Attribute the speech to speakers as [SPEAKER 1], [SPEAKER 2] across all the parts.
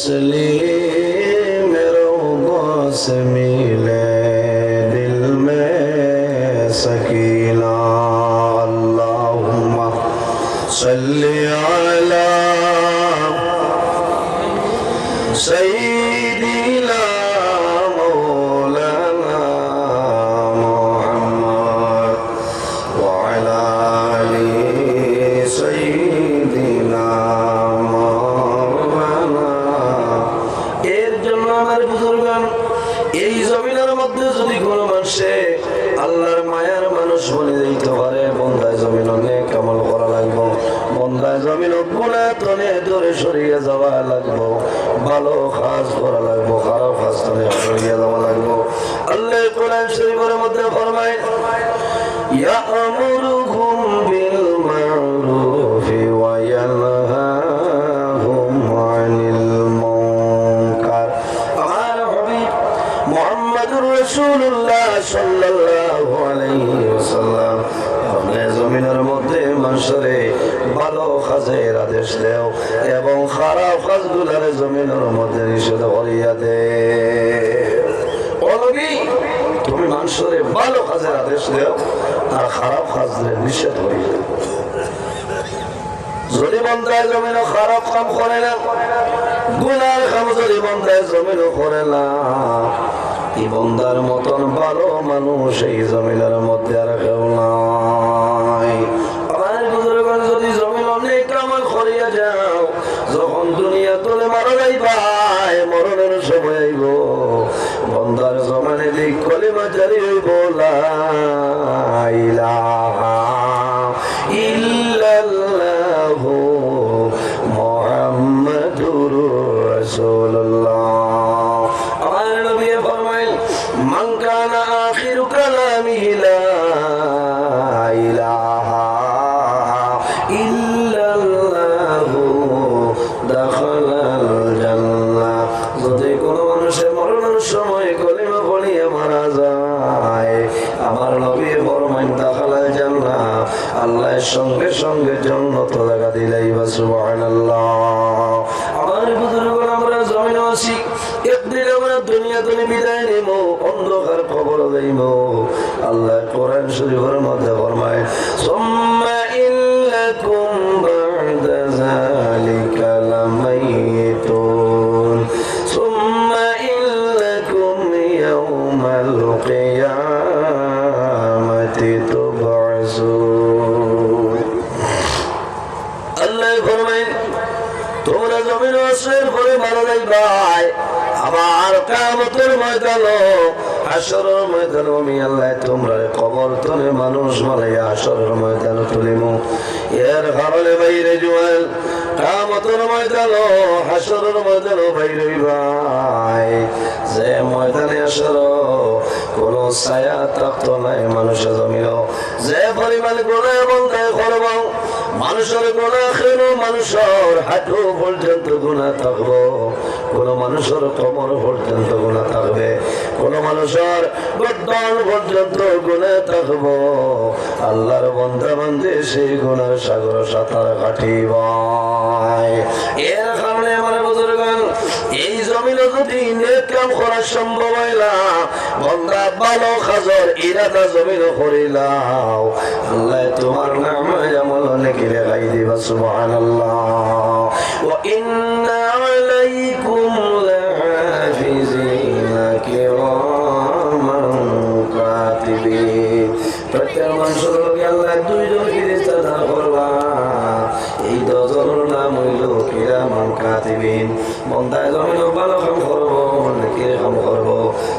[SPEAKER 1] तस्लीम रोगों से मिले दिल में सकीना अल्लाहुम्मा सल्ली अला सय्यिदिना मौलाना मुहम्मद व अला आलि सय्यिदिना मौलाना। এর জন্য আমার বুজুর্গান এই জমিনের মধ্যে যদি কোনো মানুষে আল্লাহর মায়ার মানুষ বলে দিতে পারে, বন্দায় জমিন অনেক আমল করা লাগবো, বন্দায় জমিন গুনাহ তনে দূরে সরিয়ে যাওয়া লাগবো, ভালো কাজ করা লাগবো, খারাপ কাজ তনে সরিয়ে যাওয়া লাগবো। আল্লাহ কোরআন শরীফের মধ্যে ফরমায় ইয়া'মুরুকুম বিল মা'রুফি ওয়া ইয়ানহাকুম আনিল মুনকার। আমার হাবিব মুহাম্মদুর রাসূলুল্লাহ সাল্লাল্লাহু আলাইহি ওয়াসাল্লাম আপনি জমিনের মধ্যে মানুষের ভালো কাজের আদেশ দেও এবং খারাপ কাজগুলোর জমিনের মধ্যে নিষেধ করিয়া দে। ও নবী, তুমি মানুষের ভালো কাজের আদেশ দেও আর খারাপ কাজের নিষেধ করিয়া দেও। যদি বন্দায় জমিনও খারাপ কাম করে না, গুনার কাম যদি বন্দায় জমিনও করে না, এই বন্দার মতন ভালো মানুষ এই জমিনের মধ্যে আর কেউ নাই। আমার বুজুর্গগণ যদি জমিন অনেক আমল করিয়া যাও, যখন দুনিয়া তোলে মারা যাইবাই, মরণের সময় আইব, বন্দার জমানে দিক কলিমা জারি হইব লা ইলাহা ইল্লাল্লাহু মুহাম্মাদুর রাসূলুল্লাহ। আমার নবী ফরমাইল মান কানা আখিরু কালামিহি লা ইলাহা ইল্লাল্লাহু দাখালাল জান্নাহ। যদি কোনো মানুষের মরণের সময় কলিমা পড়িয়া মারা যায়, আমার নবী ফরমাইন দাখালাল জান্নাহ, আল্লাহর সঙ্গে সঙ্গে জান্নাত লাগা দিলাইবা সুবহানাল্লাহ। আমার বুজুর্গগণ আমরা জমিনে আছি, একদিন আমরা দুনিয়া থেকে বিদায় নিব, অন্ধকার খবর দেব। আল্লাহ কোরআন শরীফের মধ্যে ফরমায় সুম্মা ইন্নাকুম বা'দা যালিকা লামাইতুন সুম্মা ইন্নাকুম ইয়াওমাল কিয়ামাতি তুবআসুন। আল্লাহ ফরমায় তোমরা জমিনে আসরের পরে মারা যাইবাই, আবার কিয়ামতের ময়দানে হাসরের ময়দানে আমি আল্লাহ তোমরা কবর থেকে মানুষ বানাইয়া হাসরের ময়দানে তুলিব। এর কারণে বাইরে জোয়াল কিয়ামতের ময়দানে হাসরের ময়দানে বাইরে হইবাই, যে ময়দানে হাসর কোনো ছায়া থাকতো নাই মানুষের জমিন, যে পরিমাণ গুনাহ বন্দায় করব, মানুষের গুনাহ কেন মানুষের হাঁটু পর্যন্ত গুনাহ থাকবো, কোন মানুষের কোমর পর্যন্ত গুনাহ থাকবে, কোন মানুষের গর্দন পর্যন্ত গুনাহ থাকবো। আল্লাহর বান্দা বান্দে সেই গুনার সাগর সাঁতার কাটিবাই। এর কারণে আমার বুজুর্গগণ এই জমিনে যদি নেক কাম করা সম্ভব হয় না, বান্দা ভালো কাজের ইরাদা জমিনে করিলাও, আল্লাহ তোমার নামে আমল নেকি লেখাই দিবা সুবহানাল্লাহ। ওয়া ইন্না আলাইকুম লাহাফিজিনা কিরামান কাতিবিন। প্রত্যেক মানুষের লগে আল্লাহ দুইজন ফেরেশতা দান করবা, এই দুজনের নাম হইল কিরামান কাতিবিন। বন্দায় জমিন ভালো কাম করবো, নেকির কাম করবো,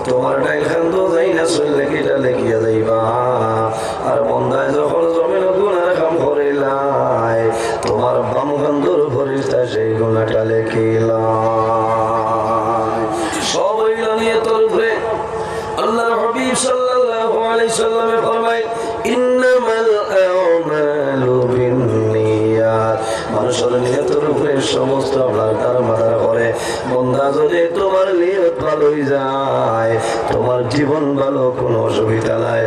[SPEAKER 1] তোমার ডাইল খান্দ যাই না চললে কিটা লেখিয়া যাইবা। আর বন্দায় যখন জমিন গুনার কাম করিলাই, তোমার বাম খান্দর ফরিস্তা সেই গুনাটা লেখিলাই। সব হইল নিয়ে তোর উপরে। আল্লাহর হাবিব সাল্লাল্লাহু আলাইহি সাল্লামে ফরমায় ইন্নামাল আমালু বিন্নিয়াত। মানুষের নিয়তের উপরে সমস্ত আপনার তার মাথার করে। বন্দা যদি তোমার নিয়ত ভালো হয়ে যায়, তোমার জীবন ভালো, কোনো অসুবিধা নাই।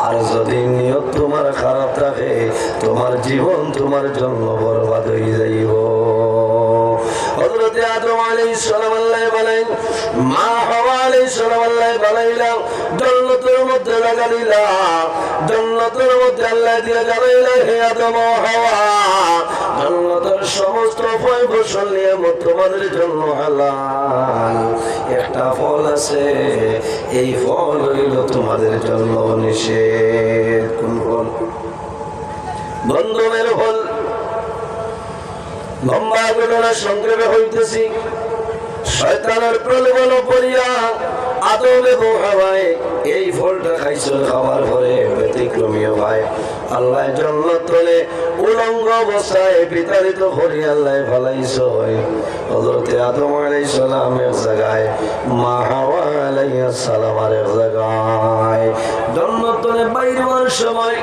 [SPEAKER 1] আর যদি নিয়ত তোমার খারাপ থাকে, তোমার জীবন তোমার জন্য বরবাদ হয়ে যাইব। হযরত হযরতে আদম আলাইহিস সালাম আল্লাহ বলেন মা হাওয়া আলাইহিস সালাম আল্লাহ বলাইলা জান্নাতের মধ্যে লাগাইলা জান্নাতের মধ্যে আল্লাহ দিয়ে জানাইলা হে আদম ও হাওয়া জান্নাতের সমস্ত ফল ফসল নিয়ামত তোমাদের জন্য হালাল একটা ফল আছে এই ফল হইল তোমাদের জন্য নিষেধ কোন ফল বন্ধুমের ফল লম্বা ঘটনা সংক্ষেপে হইতেছি শয়তানের প্রলোভন পড়িয়া আদম এবং হাওয়ায় এই ফলটা খাইছিল খাওয়ার পরে ব্যতিক্রমীয় ভাই আল্লাহ জান্নাত তলে উলঙ্গ অবস্থায় বিতাড়িত করি আল্লাহ ফলাইছো হযরতে আদম আলাইহিস সালাম এক জায়গায় মা হাওয়া আলাইহিস সালাম আরেক জায়গায় জান্নাত তলে বাইরে হওয়ার সময়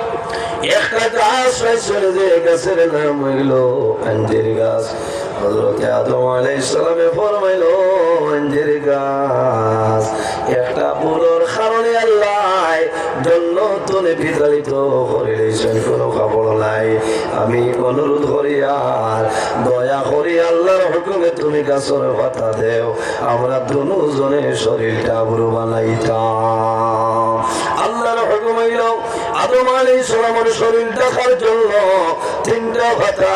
[SPEAKER 1] একটা গাছ পাইছিল যে গাছের নাম হইল আঞ্জির গাছ হযরতে আদম আলাইহিস সালামে ফরমাইলো আঞ্জির গাছ একটা পুরোর কারণে আল্লাহ জান্নাতে বিতাড়িত করিলেছেন কোনো খবর নাই আমি অনুরোধ করি আর দয়া করি আল্লাহর হুকুমে তুমি গাছের পাতা দেও আমরা দুজনে শরীরটা বুড়ো বানাইতাম আল্লাহর হুকুম হইল আদম আলাইহিস সালামের শরীর দেখার জন্য তিনটা পাতা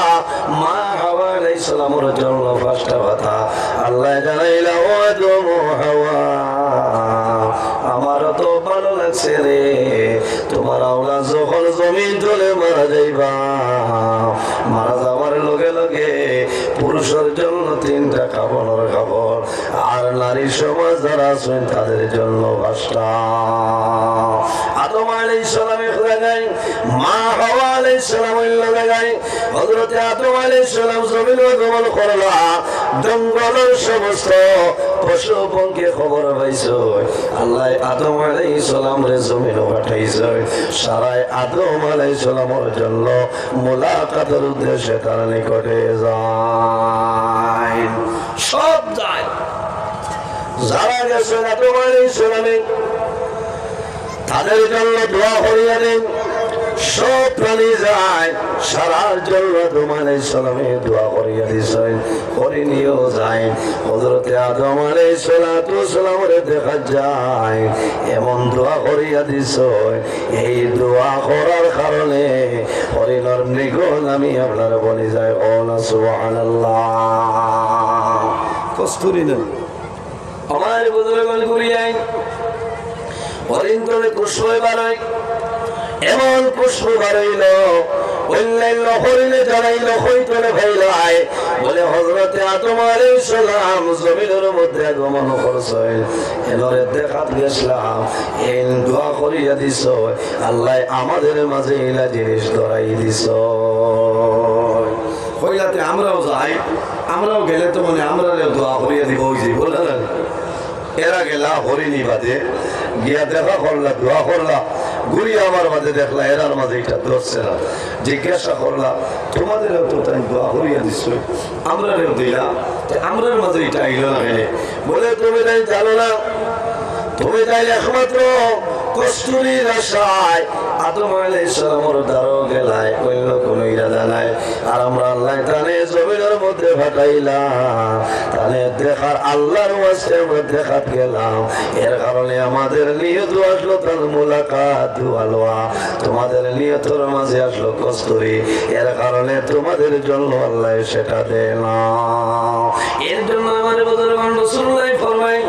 [SPEAKER 1] মা হাওয়া আলাইহিস সালামের জন্য পাঁচটা পাতা আল্লাহ জানাইলা ও আদম ও হাওয়া আমার তো ভালো লাগছে রে তোমার আওলাদ যখন জমিন তলে মারা যাইবা মারা যাওয়ার লগে লগে পুরুষের জন্য তিনটা কাপড়ের কাপড় আর নারী সমাজ যারা আছেন তাদের জন্য পাঁচটা আদম আলাইহিস সালামের জায়গায় মা হাওয়া আলাইহিস সালামের জায়গায় হযরতে আদম আলাইহিস সালাম জমিন গমন করলা জঙ্গলের সমস্ত পশু পঙ্খী খবর পাইছো আল্লাহ আদম আলাইহিস সালামরে জমিনে পাঠাইছে সারাই আদম আলাইহিস সালামের জন্য মুলাকাতের উদ্দেশ্যে তার নিকটে যায় সব যায় যারা গেছে আদম আলাইহিস সালামে তাদের জন্য দোয়া করিয়া দেন সব প্রাণী যায় সারার জন্য আদম আলাইহিস সালামে দোয়া করিয়া দিছেন করে নিয়েও যায় হযরতে আদম আলাইহিস সালামের দেখা যায় এমন দোয়া করিয়া দিছ এই দোয়া করার কারণে হরিণর মৃগল আমি আপনার বলে যায় ও না সুবহানাল্লাহ কস্তুরি না আমার বুজুর্গগণ করিয়াই হরিণ তোলে পুষ্প বানাই এমন পুষ্প বানাইল অন্যান্য হরিণে জানাইল হইতলে ভাইলাই বলে হযরতে আদম আলাইহিস সালাম জমিনের মধ্যে আগমন করছেন এলরে দেখাত গেছলাম এই দোয়া করিয়া দিছ আল্লাহ আমাদের মাঝে ইলা জিনিস ধরাই দিছ কইলাতে আমরাও যাই আমরাও গেলে তো মানে আমরা দোয়া করিয়া দিব ওই যে বললেন এরা গেলা হরিণী বাদে গিয়া দেখা করলা দোয়া করলা ঘুরি আমার মাঝে দেখলা এরার মাঝে এটা ধরছে না জিজ্ঞাসা করলা তোমাদেরও তো তাই দোয়া করিয়া দিচ্ছ আমরাও দিলা আমরার মাঝে এটা আইল না বলে তুমি তাই জানো না তুমি তাই একমাত্র কস্তুরীর আশায় আদম আলাইহিস সালামের দ্বারও গেলাই অন্য কোনো ইরাদা নাই আর আমরা আল্লাহ তানে জমিনের মধ্যে পাঠাইলাম তানে দেখার আল্লাহর ওয়াস্তে আমরা দেখাত গেলাম এর কারণে আমাদের নিয়ত আসলো তার মুলাকাত দুয়ালওয়া তোমাদের নিয়তের মাঝে আসলো কস্তুরী এর কারণে তোমাদের জন্য আল্লাহ সেটা দিলাম এর জন্য আমাদের বুজুর্গগণ রাসূলুল্লাহ ফরমায়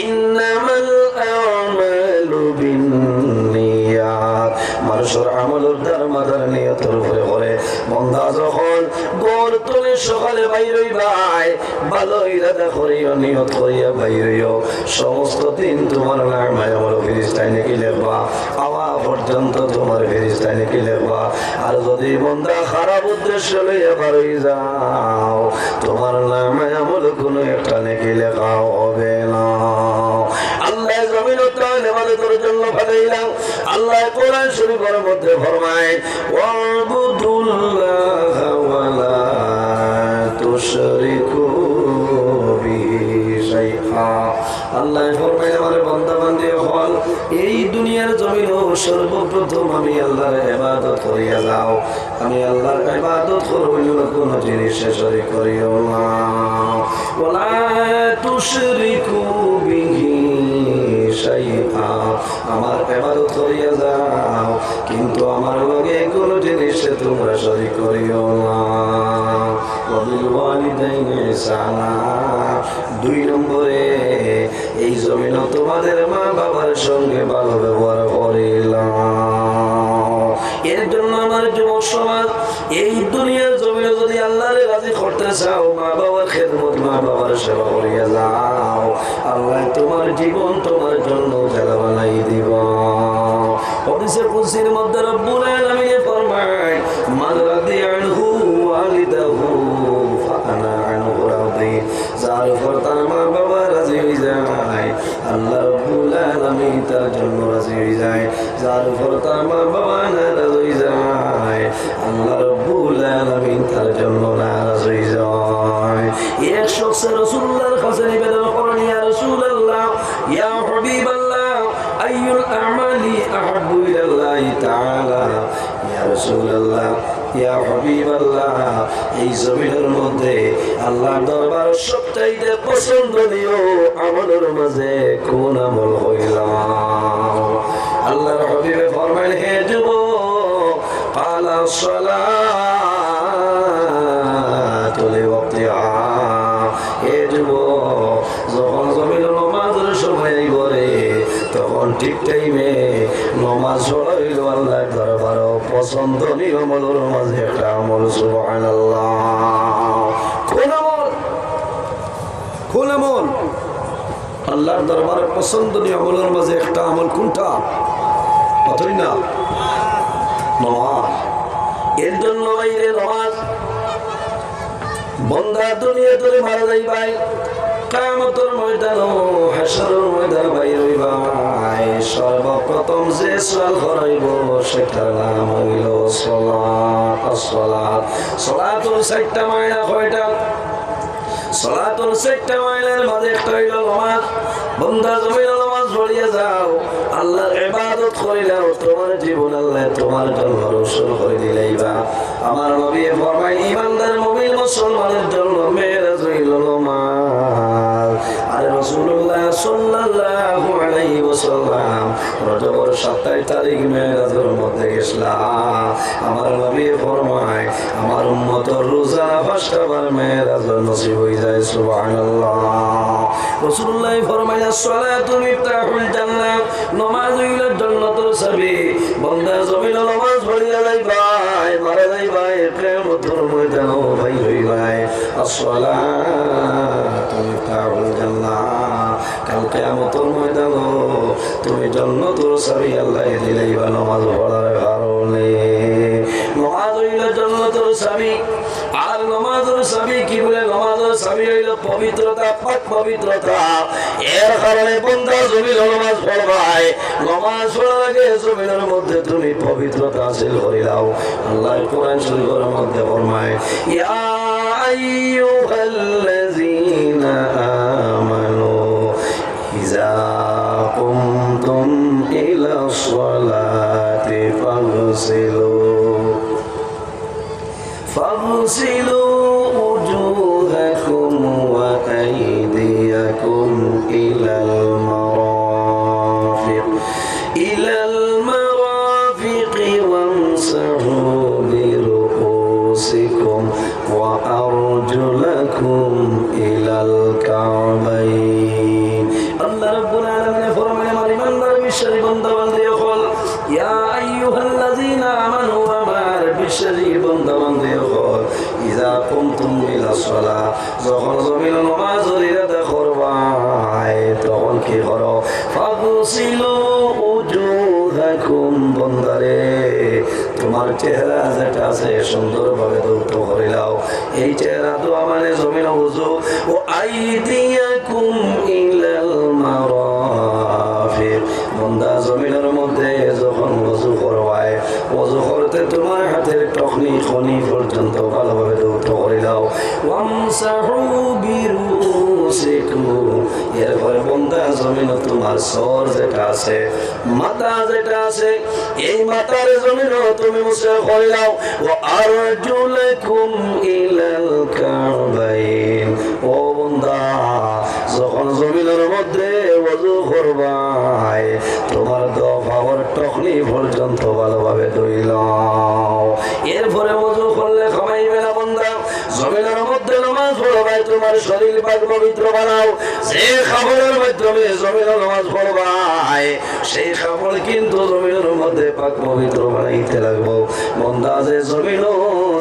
[SPEAKER 1] ইন্নামাল আমালু বিন্নিয়াত মানুষের আমলের দারমাদার নিয়তের উপরে করে বান্দা যখন গোর তুলে সকালে বাইর হইবাই ভালো ইরাদা করিও নিয়ত করিয়া বাইর হইও সমস্ত দিন তোমার নামায় আমল ফেরেশতায় নাকি লিখবা আওয়া পর্যন্ত তোমার ফেরেশতায় নাকি লিখবা আর যদি বান্দা খারাপ উদ্দেশ্য লইয়া বার হই যাও তোমার নামায় আমল কোনো একটা নাকি লেখা হবে না আল্লাহ জমিন তাআলা ইবাদতের জন্য পাঠাইলাম আল্লাহ কোরআন শরীফের মধ্যে ফরমায় ওয়াবুদুল্লাহ ওয়ালা তুশরিকু বিহি শাইআ আল্লাহ ফরমায় আমার বান্দা বান্দি হল এই দুনিয়ার জমিন সর্বপ্রথম আমি আল্লাহর ইবাদত করিয়া যাও। আমি আল্লাহর ইবাদত করিও কোন জিনিসে শরীক করিও না। ওয়ালা তুশরিকু বিহি শাইআ, আমার ইবাদত করিয়া যাও কিন্তু আমার লগে কোন জিনিসে তোমরা শরীক করিও না। ওয়াবিল ওয়ালিদাইনি ইহসানা, 2 নম্বরে এই জমিন তোমাদের মা বাবার সঙ্গে ভালো ব্যবহার করিলাম। এর জন্য আমার যুবক সমাজ, এই দুনিয়ার জমিনে যদি আল্লাহর রাজি করতে চাও, মা বাবার খেদমত, মা বাবার সেবা করিয়া যাও, আল্লাহ তোমার জীবন তোমার জন্য খেলা বানাই দিব। হাদিসে কুদসির মধ্যে রব্বুল আলামিন ফরমায়, মান রাদিয়া আনহু ওয়ালিদাহু ফাআনা আনহু রাদি, যার উপর তার মা বাবা রাজি হয়ে যায়, আল্লাহ রব্বুল আলামিন তার জন্য রাজি হয়ে যায়। যার উপর তার মা বাবা নারাজ হয়ে যায়, আল্লাহ রব্বুল আলামিন তার জন্য নারাজ হয়ে যায়। এক শখসে রাসূলুল্লাহর কাছে নিবেদন করেন, ইয়া রাসূলুল্লাহ, ইয়া হাবিবাল্লাহ, আইয়ুল আমালি আহাব্বু ইলাল্লাহি তাআলা। ইয়া রাসূলুল্লাহ, ইয়া হাবিবাল্লাহ, এই জমিনের মধ্যে আল্লাহর দরবার সবচাইতে পছন্দনীয় আমলের মাঝে কোন আমল হইলাম? আল্লাহর হাবিবে ফরমাইলেন, হে যুবক, ক্বালা সলাতু লিওয়াক্তিহা, হে যুবক, যখন জমিন নামাজের সময় করে তখন ঠিক টাইমে নামাজ পড়াইল আল্লাহর দরবার পছন্দনীয় আমলের মাঝে একটা আমল। সুবহানাল্লাহ, কোন আমল? কোন আমল? আল্লাহর দরবারে পছন্দনীয় আমলের মাঝে একটা আমল কোনটা? অতই না, নামাজ। এর জন্য বাইরে নামাজ বন্দা দুনিয়া ধরে মারা যাই ভাই, কিয়ামতের ময়দান, হাশরের ময়দান বাইর হইবা, সর্বপ্রথম যে সওয়াল করাইব সেটার নাম হইল সালাত। সালাত, সালাতুল 4টা মাইনা কয়টা? সালাতুল 4টা মাইনার মাঝে একটা হইল নামাজ। বন্দা জমিনে নামাজ পড়িয়া যাও, আল্লাহর ইবাদত করিলাও, তোমার জীবন আল্লাহ তোমার জন্য রসুল করে দিলাইবা। আমার নবী ফরমায়, ঈমানদার মুমিন মুসলমানের জন্য মেরাজ হইল নামাজ। আর রাসূলুল্লাহ সাল্লাল্লাহু আলাইহি ওয়াসাল্লাম রজবের 27 তারিখ মেরাজের মধ্যে গেছলাম। আমার নবী ফরমায়, আমার উম্মতের রোজা 5টা বার মেরাজ নসিব হয়ে যায়। সুবহানাল্লাহ। রাসূলুল্লাহ ফরমায়, সালাতু মিফতাহুল জান্নাহ, নামাজ হইল জান্নাতের চাবি। বান্দা জমিনে নামাজ পড়িয়া যাইবা, মারা যাইবা, কিয়ামতের ময়দানে ভাই হইবা। আসসালাতু মিফতাহুল জান্নাহ, কাল কিয়ামতের ময়দানে তুমি জান্নাতের চাবি আল্লাহ দিলাইবা নামাজ পড়ার কারণে। নামাজ হইল জান্নাতের চাবি। আর নামাজের চাবি কি বলে? নামাজের চাবি হইল পবিত্রতা, পাক পবিত্রতা। এর কারণে বান্দা জমিনে নামাজ পড়বাই, নামাজ পড়ার আগে জমিনের মধ্যে তুমি পবিত্রতা হাসিল করে দাও। আল্লাহ কোরআন শরীফের মধ্যে ফরমায়, ইয়া আইয়ুহাল্লাযীনা আমানু ইযা কুমতুম ইলাস সালাতি فاغسلوا وجوهكم وأيديكم إلى المرافق وامسحوا برؤوسكم وأرجلكم إلى الكعبين। الله رب العالمين فرمان مريمان بشر بندا بندي يقول، يا أيها الذين آمنوا বিশ্বরী বান্দা বান্দী হল, ইযা কুমতুম ইলা সালাহ, যখন জমিনে নামাজ আদায় করবাই তখন কি করো? ফাগসিলু উজুহাকুম, বান্দারে তোমার চেহারা যেটা আছে সুন্দরভাবে ধৌত করে নাও। এই চেহারা তো মানে জমিনে ওযু। ও আইদিয়াকুম ইলাল মারাফিক, বান্দা জমিনের মধ্যে যখন ওযু করবাই, ওযু করতে তোমার হাতের টখনি খনি পর্যন্ত ভালোভাবে ধৌত করে দাও। ওয়ামসাহু বিরুউসিকুম, তুমসিকু, এরপরে বন্দা জমিন তোমার সর যেটা আছে, মাথা যেটা আছে, এই মাথার জমিন তুমি মুছে কইলাও। ও আরজুলাকুম ইলাল কাবাইন, ও বন্দা যখন জমিনের মধ্যে ওযু করবাই তোমার দফাবর টকনি পর্যন্ত ভালোভাবে ধুইলাও। এরপরে ওযু করলে খামাইবে না বন্দা, জমিনের মধ্যে নামাজ পড়বাই তোমার শরীর পাক পবিত্র বানাও। যে খাবারের মাধ্যমে জমিনের নামাজ পড়বাই সেই খাবার কিন্তু জমিনের মধ্যে পাক পবিত্র বানাইতে লাগবো। বন্দা যে জমিন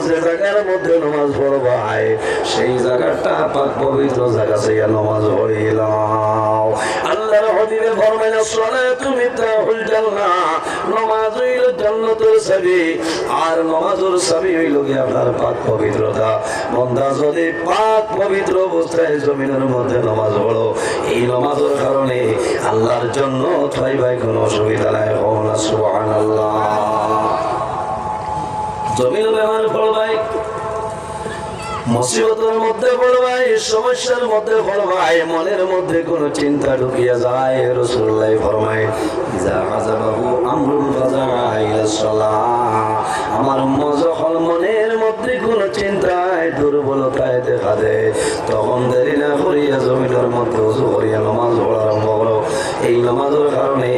[SPEAKER 1] যে জায়গার মধ্যে নামাজ পড়বাই সেই জায়গাটা পাক পবিত্র জায়গা থেকে নামাজ পড়িলাও। আল্লাহর হাবিবে ফরমাইলেন সালাতু মিফতাহুল জান্নাহ, নামাজ হইল জান্নাতের চাবি, আর নামাজের চাবি হইল কি আপনার পাক পবিত্রতা। বন্দা যদি পাক পবিত্র অবস্থায় জমিনের মধ্যে নামাজ পড়ো, এই নামাজের কারণে আল্লাহর জন্য তাই ভাই কোনো অসুবিধা নাই। সুবহানাল্লাহ। জমিন ব্যবহার পড়বাই, মুসিবতের মধ্যে পড়বাই, সমস্যার মধ্যে পড়বাই, মনের মধ্যে কোনো চিন্তা ঢুকিয়া যায়, রাসূলুল্লাহ ফরমায় ইজা আযাবাহু আমরুন ফাজাআ ইলাস সালাহ, আমার যখন মনের মধ্যে কোনো চিন্তায় দুর্বলতায় দেখা দেয় তখন দেরি না করিয়া জমিনের মধ্যে ওযু করিয়া নামাজ পড়া আরম্ভ করো। এই নামাজের কারণে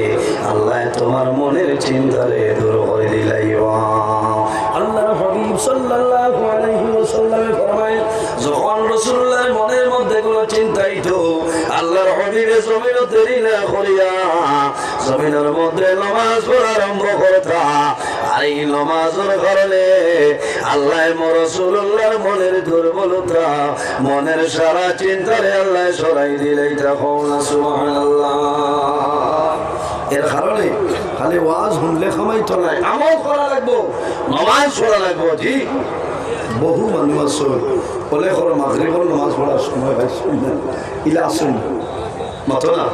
[SPEAKER 1] আল্লাহ তোমার মনের চিন্তারে দূর করে দিলাইবা। আল্লাহর হাবিব সাল্লাল্লাহু আলাইহি ওয়াসাল্লাম ফরমায় যখন রাসূলুল্লাহর মনের মধ্যে কোনো চিন্তা আইতো আল্লাহর হাবিবে জমিনে দেরি না করিয়া জমিনের মধ্যে নামাজ পড়া আরম্ভ করতা। আর এই নামাজের কারণে আল্লাহ রাসূলুল্লাহর মনের দুর্বলতা, মনের সারা চিন্তারে আল্লাহ সরাই দিলেই তখন সুবহানাল্লাহ। এর কারণে খালি ওয়াজ শুনলে খামাইতো নাই, আমল করা লাগবো, নামাজ পড়া লাগবো। জি বহু মানুষ আছে বলে করো মাগরিবের নামাজ পড়ার সময় ভাই শুনলেন ইলা আসুন মাতো না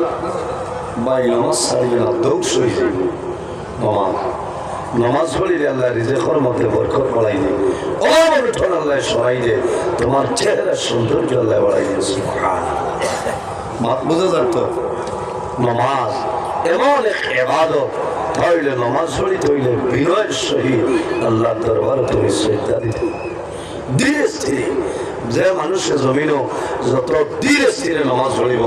[SPEAKER 1] ভাই নামাজ সারিয়ে না দৌড় সই নামাজ নামাজ পড়িলে আল্লাহ রিজেকের মধ্যে বরকত বাড়াই দে, ও বরকত আল্লাহ সরাই দে, তোমার চেহারার সৌন্দর্য আল্লাহ বাড়াই দে। সুবহানাল্লাহ। মাত বোঝা যায় তো? নামাজ এমন এক ইবাদত, তাইলে নামাজ পড়িতে হইলে বিনয়ের সহিত আল্লাহর দরবারে তুমি সিজদা দিতে ধীরে স্থিরে। যে মানুষের জমিনও যত ধীরে স্থিরে নামাজ পড়িব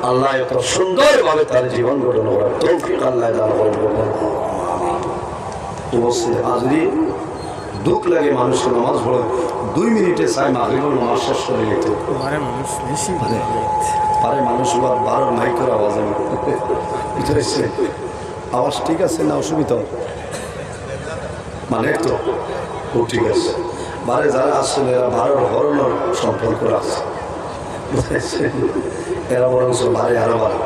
[SPEAKER 1] আল্লাহ এত সুন্দরভাবে তার জীবন গঠন করার তৌফিক আল্লাহ দান করবেন। আজরি দুঃখ লাগে মানুষের নামাজ পড়ে 2 মিনিটে চায় মাগরিবের নামাজ শেষ করে নিতে পারে। মানুষ আবার 12 মাইকের আওয়াজ ভিতরে আওয়াজ ঠিক আছে না অসুবিধা মানে তো ও ঠিক আছে। বারে যারা আসলে এরা 12 হরণের সম্পর্ক আছে, এরা বরং বারে আরো বাড়ে।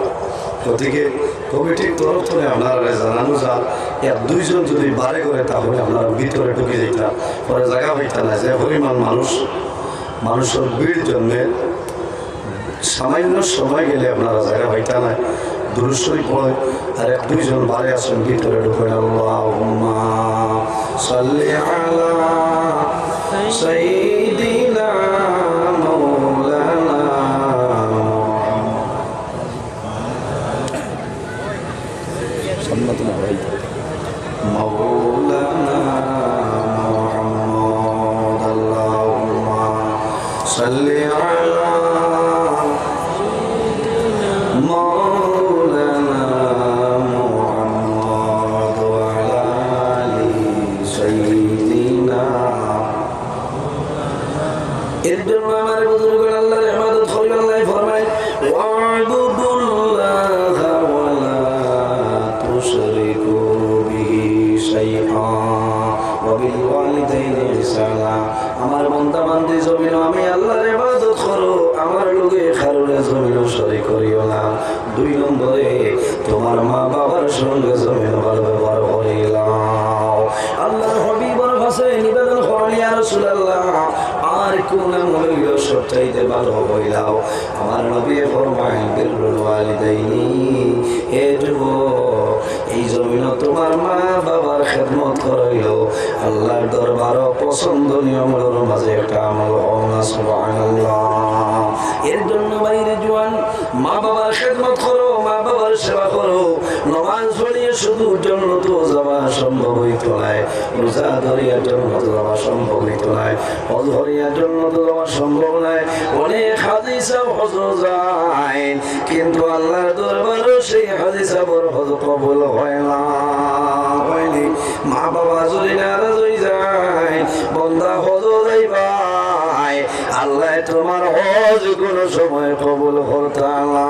[SPEAKER 1] গতিকে কমিটির তরফ থেকে আপনারা জানানো যান 1-2 জন যদি বারে করে তাহলে আপনারা ভিতরে ঢুকে যেতাম, পরে জায়গা পাইতা না। যে পরিমাণ মানুষের ভিড় জন্মে সামান্য সময় গেলে আপনারা জায়গা পাইতা না। দুরূদ শরীফ পড়ে আর 1-2 জন বারে আসেন ভিতরে ঢুকেন। আল্লাহুম্মা সাল্লি আলা সাইয়্যিদিনা মাওলানা সাল্লাল্লাহু আলাইহি মাওলানা মুহাম্মদ। আল্লাহুম্মা সাল্লি আলা মাওলানা মুহাম্মদ ওয়া আলা আলি সাইয়্যিদিনা। এর জন্য আমার বুজুর্গ আল্লাহর ইবাদত করবেন। আল্লাহ ফরমায় ওয়া'বুদুল্লাহা ওয়া লা তুশরিকু বিহি শাইআ ওয়া বিল ওয়ালিদাইনি ইহসানা। আমার বান্দা বান্দি জমিন আমি আল্লাহর ইবাদত করো, আমার লগে কারোরে জমিন শরীক করিও না। 2 নম্বরে তোমার মা বাবার সঙ্গে জমিন ভালো ব্যবহার করিলাম। আল্লাহর হাবিবের কাছে নিবেদন করেন ইয়া রাসূলুল্লাহ, আর কোন আমল সবচাইতে ভালো হইলাও আমার নবী ফরমায় বিরুল ওয়ালিদাইনি। হে যুবক, এই জমিন তোমার মা বাবার খেদমত করাইল আল্লাহর দরবার পছন্দনীয় আমলের মাঝে একটা আমল হও না সুবহানাল্লাহ। এর জন্য বাইরে জোয়ান মা বাবার খেদমত করো, মা বাবার সেবা করো। নামাজ পড়িয়ে শুধু জন্নত যাওয়া সম্ভব হইতো না, রোজা ধরিয়া জন্নত যাওয়া সম্ভব হইতো না, হজ ধরিয়া জন্নত যাওয়া সম্ভব নয়। অনেক হাজি সাহেব হজ যায়, কিন্তু আল্লাহর দরবারও সেই হাজি সাহেবের হজ কবুল হয় না, হয়নি। মা বাবা যদি নারাজ হয়ে যায়, বন্দা হজ যাইবাই, আল্লাহ তোমার হজ কোনো সময় কবুল করতে না।